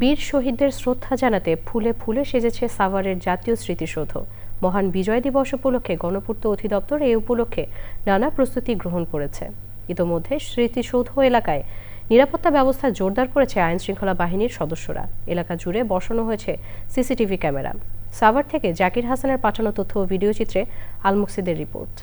বীর শহীদদের শ্রদ্ধা জানাতে ফুলে ফুলে সেজেছে সাভারের জাতীয় স্মৃতিসৌধ। মহান বিজয় দিবস উপলক্ষে গণপূর্ত অধিদপ্তর এই উপলক্ষে নানা প্রস্তুতি গ্রহণ করেছে। ইতোমধ্যে স্মৃতিসৌধ এলাকায় নিরাপত্তা ব্যবস্থা জোরদার করেছে আইন শৃঙ্খলা বাহিনীর সদস্যরা। এলাকা জুড়ে বসানো হয়েছে সিসিটিভি ক্যামেরা। সাভার থেকে জাকির হাসানের পাঠানো তথ্য ও ভিডিও চিত্রে আল মুকসিদের রিপোর্ট।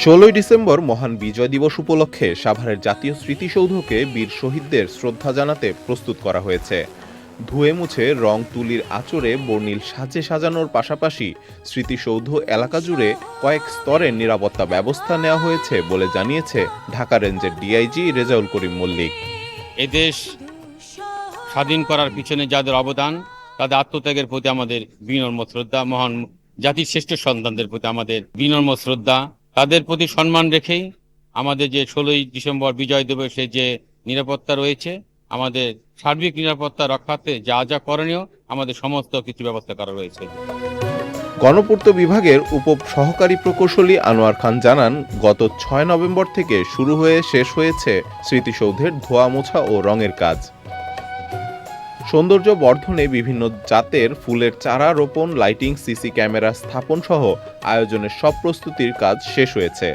ষোলোই ডিসেম্বর মহান বিজয় দিবস উপলক্ষে সাভারের জাতীয় স্মৃতিসৌধকে বীর শহীদদের শ্রদ্ধা জানাতে প্রস্তুত করা হয়েছে। ধুয়ে মুছে রং তুলির আঁচড়ে বর্ণিল সাজে সাজানোর পাশাপাশি স্মৃতিসৌধ এলাকা জুড়ে কয়েক স্তরের নিরাপত্তা ব্যবস্থা নেওয়া হয়েছে বলে জানিয়েছে ঢাকা রেঞ্জের ডিআইজি রেজাউল করিম মল্লিক। এদেশ স্বাধীন করার পিছনে যাদের অবদান, তাদের আত্মত্যাগের প্রতি আমাদের বিনম্র শ্রদ্ধা, মহান জাতির শ্রেষ্ঠ সন্তানদের প্রতি আমাদের বিনম্র শ্রদ্ধা, তাদের প্রতি সম্মান রেখেই আমাদের যে 16ই ডিসেম্বর বিজয় দিবসে যে নিরাপত্তা রয়েছে, আমাদের সার্বিক নিরাপত্তা রক্ষাতে যা যা করণীয় আমাদের সমস্ত কিছু ব্যবস্থা করা রয়েছে। গণপূর্ত বিভাগের উপ সহকারী প্রকৌশলী আনোয়ার খান জানান, গত 6 নভেম্বর থেকে শুরু হয়ে শেষ হয়েছে স্মৃতিসৌধের ধোয়া মোছা ও রঙের কাজ। সৌন্দর্য বর্ধনে বিভিন্ন জাতের ফুলের চারা রোপণ, লাইটিং, সিসি ক্যামেরা স্থাপন সহ আয়োজনের সব প্রস্তুতির কাজ শেষ হয়েছে।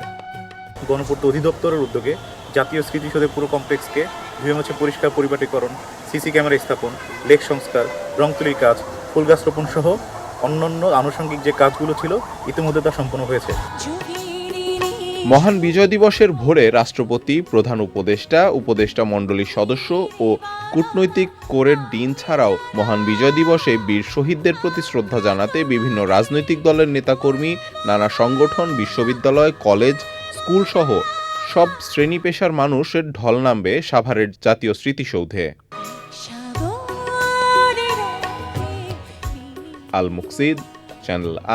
গণপূর্ত অধিদপ্তরের উদ্যোগে জাতীয় স্মৃতিসৌধের পুরো কমপ্লেক্সকে ধুয়ে মুছে পরিষ্কার পরিপাটিকরণ, সিসি ক্যামেরা স্থাপন, লেক সংস্কার, রং তুলির কাজ, ফুল গাছ রোপণ সহ অন্যান্য আনুষঙ্গিক যে কাজগুলো ছিল ইতিমধ্যে তা সম্পন্ন হয়েছে। মহান বিজয় দিবসের ভোরে রাষ্ট্রপতি, প্রধান উপদেষ্টা, উপদেষ্টা মণ্ডলীর সদস্য ও কূটনৈতিক কোরের দিন ছাড়াও মহান বিজয় দিবসে বীর শহীদদের প্রতি শ্রদ্ধা জানাতে বিভিন্ন রাজনৈতিক দলের নেতাকর্মী, নানা সংগঠন, বিশ্ববিদ্যালয়, কলেজ, স্কুল সহ সব শ্রেণী পেশার মানুষের ঢল নামবে সাভারের জাতীয় স্মৃতিসৌধে। আল মুকসিদ, চ্যানেল আই।